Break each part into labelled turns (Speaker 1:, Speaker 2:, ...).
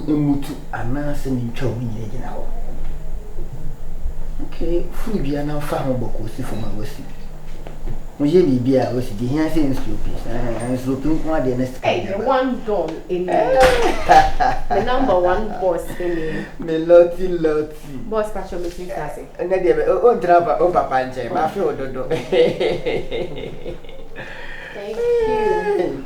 Speaker 1: mutu anase ni ntwa wo nyina gina ho. Okay, free bia na fa ho boko si fo ma wasi. Mo ye bibia wasi di hian say sloopy. And sloopy ko ade na sky.
Speaker 2: Hey, the one don in the number one boss in the
Speaker 1: me loti.
Speaker 2: boss patcho me think that's it.
Speaker 1: Na de o ntrapa o papa nche ma fe ododo.
Speaker 2: Thank you.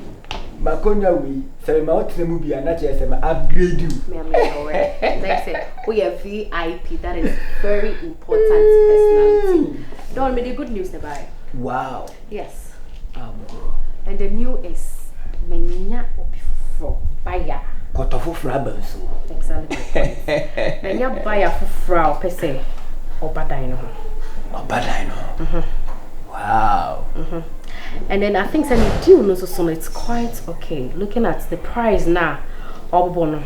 Speaker 1: Makonya we say ma otne mu bia na che say ma upgrade you.
Speaker 2: Me alright. Like say we are VIP. That is very important personality. Don't me the good news nearby.
Speaker 1: Wow.
Speaker 2: Yes.
Speaker 1: Bro.
Speaker 2: And the new is menya obifo buyer.
Speaker 1: Kotofo frabanso.
Speaker 2: Exactly. Menya buyer for frau per se. Obadan no.
Speaker 1: Obadan no. Wow.
Speaker 2: And then I think some deal no so it's quite okay. Looking at the price now, obono.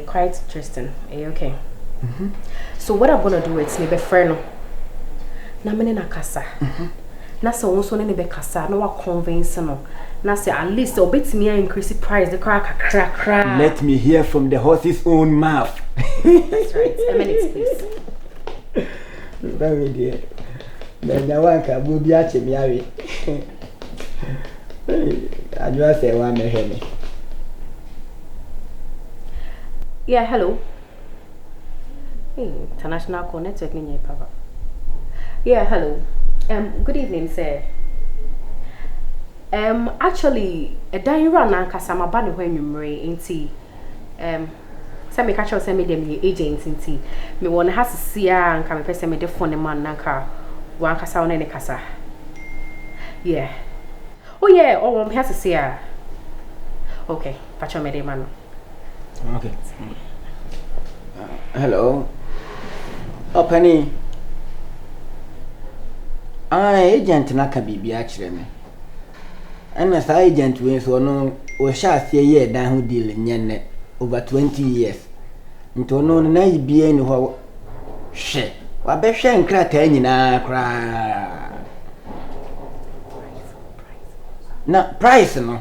Speaker 2: Quite interesting. Okay. So what I'm gonna do is maybe friend. Na mene na kasa. Na se won so ne be kasa na wa convince no. Na say at least obetimi increase price the kra.
Speaker 1: Let me hear from the horse's own mouth.
Speaker 2: That's right. A minute please.
Speaker 1: Very dear. Benya wanka bu bi ache mi awe. Ajwa say wa me he me.
Speaker 2: Yeah, hello. Hey, international call network ni papa. Yeah, hello. Good evening, sir. Actually, a diary na nkasa maba ne ho anwumre enti say me catch us say me dem ye agent enti me won ha sia nka me pese me de phone man na nka wan kasa won ne kasa. Yeah. Oh yeah, oh me ha sia. Okay, patch me de man.
Speaker 1: Okay. Hello. Opani. Agent na ka bibia kire me. And sa agent we so no o sha ase ye dan ho deal nyenne over 20 years. Nto no na yibie ni ho hwe. Wa be hwe nkrata nyina kra. Na price no.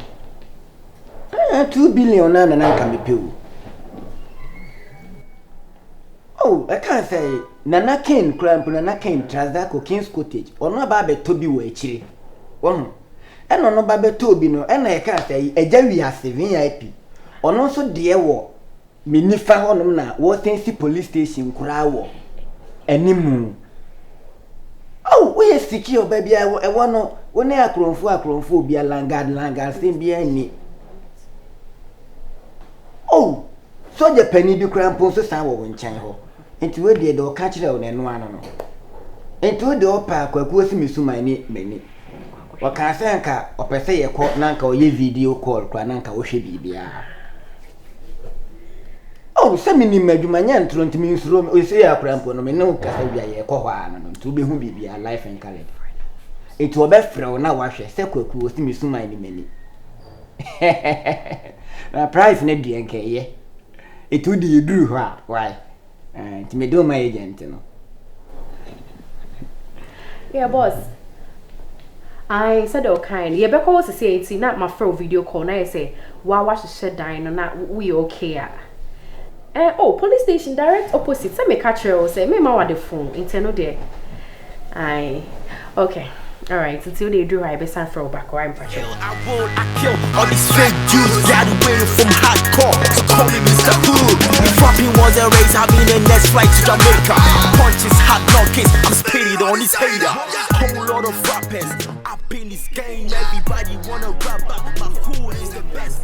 Speaker 1: 2 billion na nka me pew. Oh, I can't say Nana Ken cramp Nana Ken Trazako King's Cottage or no babe Toby way chili. One and no babe Toby no, and I can't say a Jerry has a VIP or no so dear war. Minifa on na what fancy police station crawo any moon. Oh, we are secure, baby. I want no when I cronfo be a langard, same be any. Oh, so the penny do crampon so sour in China. Into where the door catch it on and one. Into the opa kwakusi misuma ni many. Wakasanka or per se a call nanka or ye video call crananka or she be. Oh, some minimum man trunt means room we say a crampon no casabia a cohan to be who be a life and colored. It will be fro now wash a second was misuma any many. Na price ne di enke ye. It would you do why? To me do my agent, you know.
Speaker 2: Yeah, boss. I said okay. Yeah, because I say it's not my first video call. Now I say, why watch the shed dying or not? We okay? Oh, police station direct opposite. Say me catch her or say me ma the phone. Internal there. Aye. Okay. Alright, until they do I best for back or I'm patching.
Speaker 3: I kill all these fake Jews got away from hardcore. So call me Mr. Cool. If rapping was a race, I'll be the next flight to Jamaica. Punches, hot knockings, I'm spitting on this hater. Whole lot of rappers up in this game. Everybody wanna rap, but my food is the best.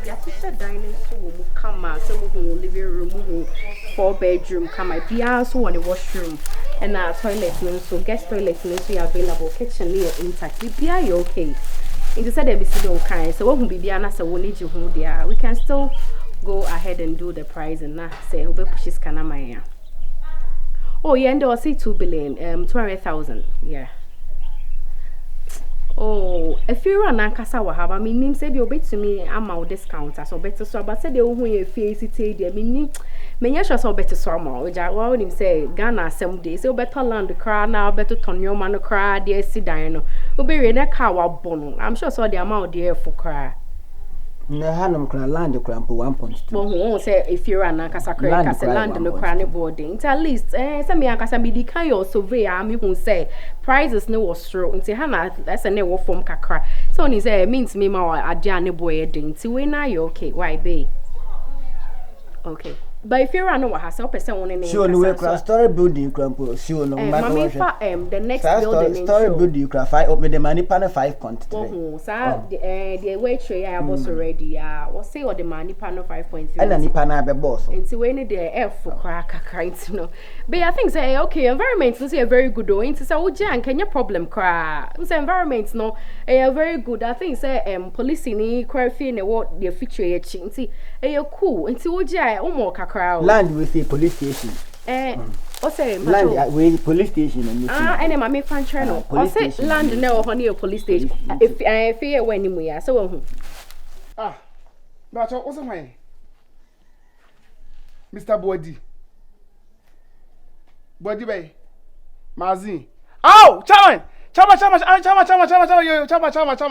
Speaker 2: Yeah, picture dining room come out, so living room, 4-bedroom, come out, piano, one washroom. And our toilet so guest toilet so available kitchen near intact. Be you okay? In the said they be still kind, so what will be an answer will need you home there. We can still go ahead and do the price and not say who be pushes canamaya. Oh yeah, and they'll say 2 billion, 200,000, yeah. Oh, if you run Ankasa have I mean name say be obey to me I'm out discount so better so but say they who you face it there meaning many sure so better so more which I want him say Ghana some days so better land the car now better turn your man cry there sit down no be re na car wa bono I'm sure so the amount there for cry
Speaker 1: Na hanum kra land kra mpo 1.2.
Speaker 2: Bo hu say if you ran akasa kra kasa land no kra ne boarding. At least say me akasa me di kan your survey me hu say prices no was through. Nti ha na that's na wo form kakra. So ni say means me ma ade ne boy din. Nti we na you okay? Why be? Okay. But if you run over herself, person one name.
Speaker 1: Sure, no craft story building crampo. Sure, no matter
Speaker 2: the next building.
Speaker 1: Story building craft 5 up with the money panel 5 quantity.
Speaker 2: Oh, sir, the way tray I was already. What say what the money panel 5.3.
Speaker 1: And any panel be boss.
Speaker 2: And so when the F for crack you know. But I think say okay, environment is a very good doing. So oh Jan, can your problem cry? Say environment no a very good. I think say police ni craft in what the feature e see cool. And so oh Jan
Speaker 1: land with a police station.
Speaker 2: What's say
Speaker 1: land with police station and
Speaker 2: and my fan channel. I say land now honey a police station. If I fear when we are so
Speaker 4: but what's my Mr. Body bay Mazin. Oh, Chama,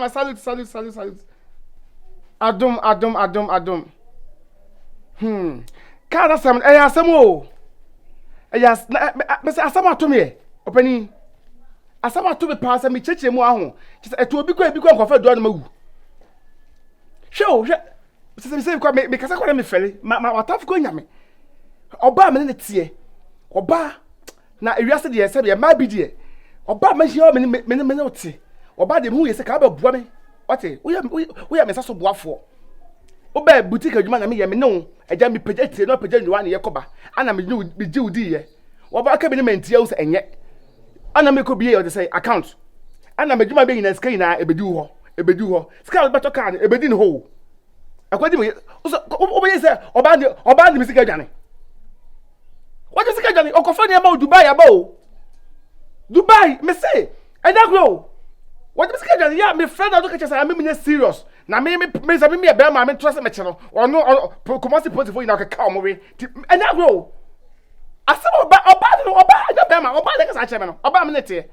Speaker 4: salute. Adum. Kada sam asamo. Yes, asama to me. Opani. Asama to me pass me cheche mu aho. Just eto obi kwa nkofa do na mawu. Show. Se kwa me kasa kwa me fele. Ma wataf ko nyame. Oba me ne tie. Oba na ewiase de yese be ma bi de. Oba ma hia me ote. Oba de hu yese ka ba bua me. Ote. We ya me saso boafo. Oba boutique adwuma na me ye me no eja me pagya tie no pagya nwa na ye koba ana me ji udi ye oba aka be ne mantia wo se enye ana me ko biye o de say account ana me dwuma be nyina ska nyina ebedi ho ska be to kan ebedi ne ho akwadi me oba ye say oba de me sika dwane what is sika dwane okofa ne ma Dubai aba o Dubai me say eda grow what is sika dwane ya me friend ado ka chesa me serious na me e be ma me trust me cheno ono commerce portfolio na ka mo we enya grow asem oba na be ma oba de ka sa che me no oba me nete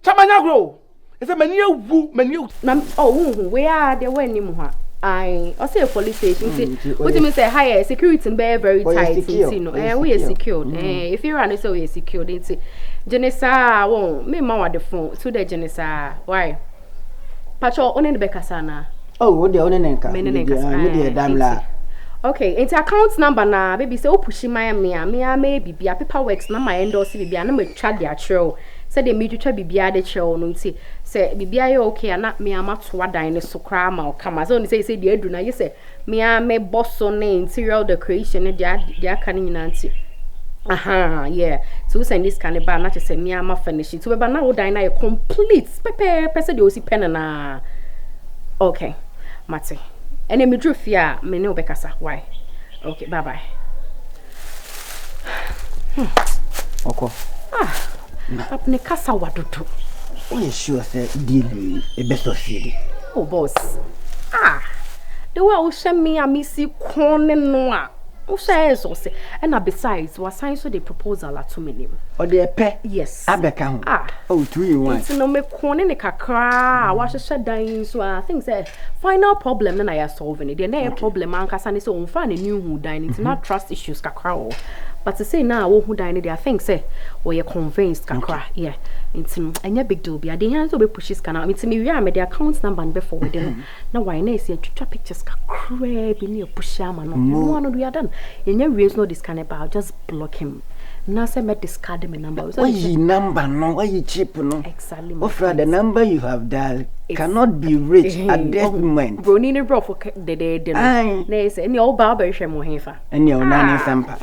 Speaker 4: chama nya grow e say mani ewu
Speaker 2: na we are the one nim ho I say police station what do you say higher security be very tight you know we are secured if you run so we are secured nti jenesa won me ma wa the phone to the jenesa why Pacho one the bekasana.
Speaker 1: Oh, what the onenenka. Me the damla.
Speaker 2: Okay, into account number na baby say o pushi my me bibia paperwork na my endorse bibia na me twa dia treo. Say dey me twa bibia de treo no nti say bibia ye okay na me amato wadan ne so kra ma o kama. So say dey adu na ye say me boss on interior decoration ne dia kan nyina nti. Aha, yeah. So send this kind of bar not to say me ama finish it. So but now would na complete person dey osi pen na. Okay. Mate. Ene me drew fear me no bekasa. Why? Okay, bye.
Speaker 1: Oko.
Speaker 2: Up ne kasa wadodo.
Speaker 1: Oh, you sure say deal e best of city.
Speaker 2: Oh boss. The way o share me amisi kone no so say and besides was sign so the proposal at 2 million
Speaker 1: or the pe
Speaker 2: yes
Speaker 1: abeka ho oh 2 in 1
Speaker 2: it's no me kone ne kakra wa hwehwe dan so I think say final problem na ya solving it the problem anka sa ne so on fa ne new hu dan it's not trust issues kakra but to say now wo hu dan ne I think say we are convinced kakra yeah it's anya big deal bia the hands so be pushes kana it's me we are the account number and before them na why na see twitwa pictures kakra bi ne push ama no no do ya done enya raise no this kind about just block him now say me discard my number
Speaker 1: so why number no why cheap no
Speaker 2: exactly
Speaker 1: offer the number you have dialed cannot be reached at that moment
Speaker 2: bro ni bro for the na say any all barber hwe mo hefa
Speaker 1: any o na ne sampa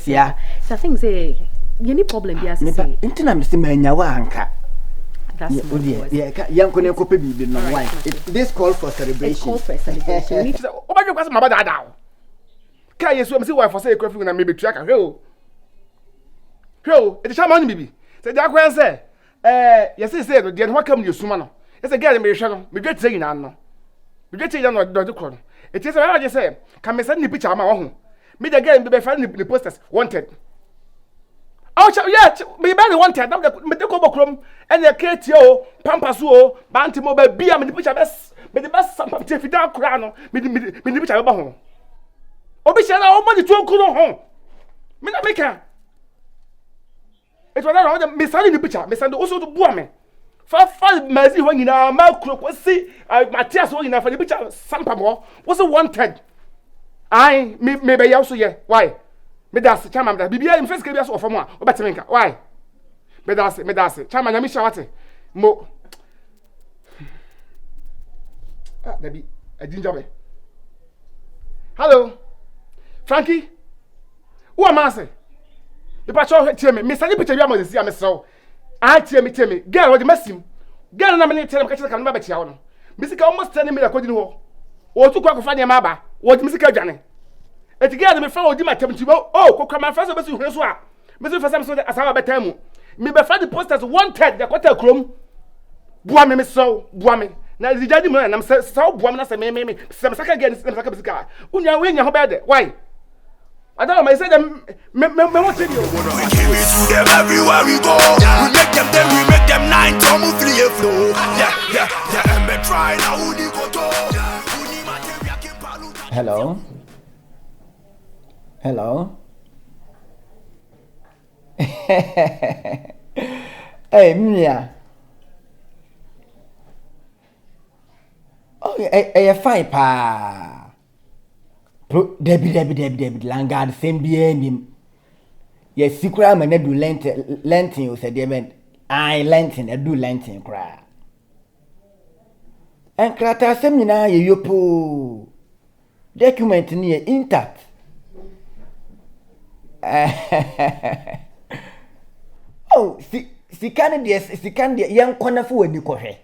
Speaker 1: yeah
Speaker 2: so I think say you need problem bi as say
Speaker 1: intina me say manya wa anka
Speaker 2: that's
Speaker 1: yeah yanko ne kope bi no why this call for celebration
Speaker 2: you need
Speaker 4: to obajo kwasa mabada da ka yesu am say why for say ekwafi na me betua ka hwe e chama ni bibi say dia kwan say yesi say no dia no kam ni suma no yesi girl me hwe no me dwetire nyina no me dwetire no do kro no e tie say na je say ka me send ni picture ma wo ho me the girl be fa ni posters wanted oh yeah me be wanted na me de ko bokrom and the KTO pampas o banti mo ba bia me ni picture me the best some picture fi da kura no me the picture ba ho obi share na o money to nkuro ho me na make it was that me send the picture me send also to bua me fa mazi ho nyina ma kuro kwasi Matthias ho nyina fa the picture sampa mo was 1/3 ai me be yaw so ye why me das chama me da bibia im face ka bia so ofo mo a obeteme nka why me das chama nyame shawate mo Debbie, a ginger be. Hello, Frankie. Who am I say? The patrol tell me, Miss Annie picture you am see am so. I tell me. Girl, what the mess him? Girl na me tell me catch can ba chia no. Miss ka almost telling me that ko di ho. O tu kwa ko fa ne ma ba. O di miss ka dwane. Et girl me fa o di ma tem ti bo. Oh, ko kwa ma fa so be so hu so a. Miss fa sam so asama betam mu. Me be fa the posters 1/3 the quarter krom. Bua me so, bua me. Na the jadi man am say so boam na say me some saka again some saka bisika unya we nya ho be de why I don't know, I said them me want to you
Speaker 3: We give it to them everywhere we go. We make them then we make them 9 to move free flow. Yeah and me try now who di go to uni materia ke palu.
Speaker 1: Hello Hey Mia. Oh, fine pa. Debbie, Langard, same being. Yes, secret man, do lentin, you said, Debbie. I lentin, I do lentin, cry. And crata seminar, you po document near intact. Oh, see, Candy, young corner for when you coffee.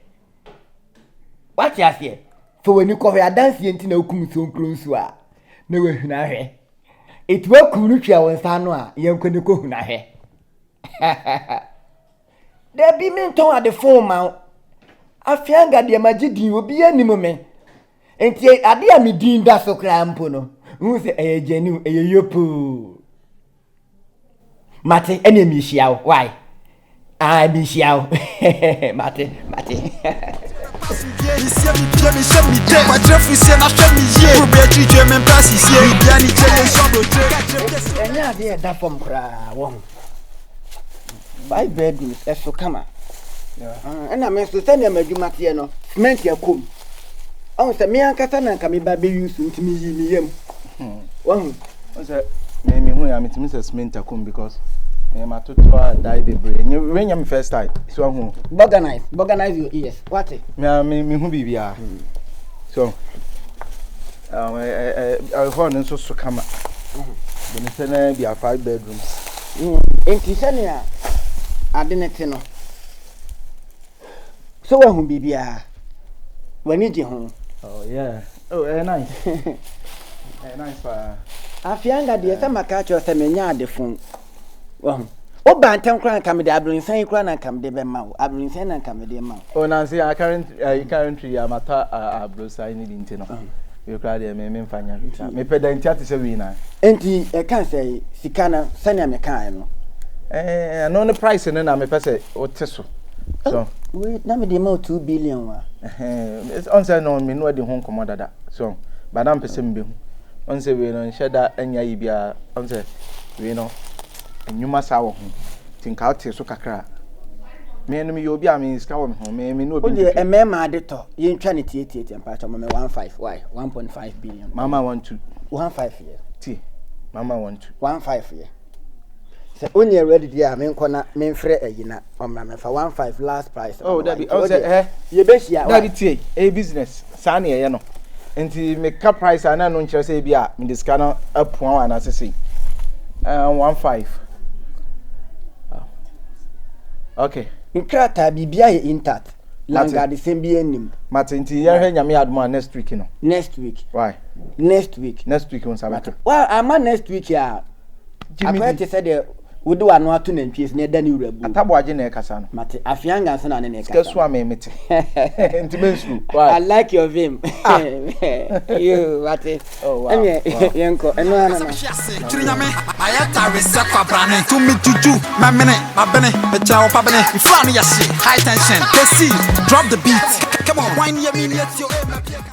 Speaker 1: What you say? For when you cover a dance, you know, come so close. No, it will come to our son, young can go na he. There be men torn at the phone mount. I fear God, the magic will be any moment. And yet, I dear me deem that so crampono. Who say a genuine a yopo? Mate, enemy shall. Why? I be shall. Mate. That from cry. 5 bedrooms, that's so come. And I meant to send them a Jumatiano, meant your cum. Oh, the me and Catana can be baby used to me. One was a name who I meet Mrs. Minta because I'm a tutor die baby. And you ring him first time. So, Bogganize your ears. What it? Me who be so. I found so come. Then be a 5 bedrooms. In Tisania, I didn't know. So, when who be when you home? Oh, yeah. Oh, nice. Nice. I feel that the summer catch your semenya the phone. Oh, Bantam Cran come the Abrin Saint Cran and come the Bemau. Abrin Saint and come the Mount. Oh, Nancy, I currently am at a blue I need in Tino. You cried a man, Fanya. Me pedant is a winner. And I can't say, Sicana, Sanya Mecano. I know the price and then I'm a person or Tesso. So, we never demo 2 billion. It's answer no me no the home commander. So, but I'm person on say we don't share that any idea. On say, we know. And you must have think out so kakra. Me and me you be I mean scour me no be a mema editor. You in trying to 88 and part of me 1.5. Why? 1.5 billion. Mama want to 1.5 year. T. Mama want to 1.5 year. So only ready there men corner men free a yina on me for 1.5 last price. Oh that be you be here. That be a business. Sani e no. Enti make cap price and no nche say bia me discount up one and say 1.5. Okay. Nkrata bibia ye intact. Langa the same be enim. Matinti ye hwe nyame aduma next week no. Next week. Why? Next week on Saturday. Well, I'm next week ya. I try to say the wode wa no ato na ntwies na eda ne wura bu
Speaker 4: atabo agye na ekasa no
Speaker 1: mate afianga nso na ne ekasa
Speaker 4: kesu amemete intimensu
Speaker 1: I like your vim you mate anye yenko eno ana na
Speaker 3: Trinyame ayata resekwa brane to me juju my minute my bene the chow pa bene you fly me your shit high tension KC drop the beat come on wine your me your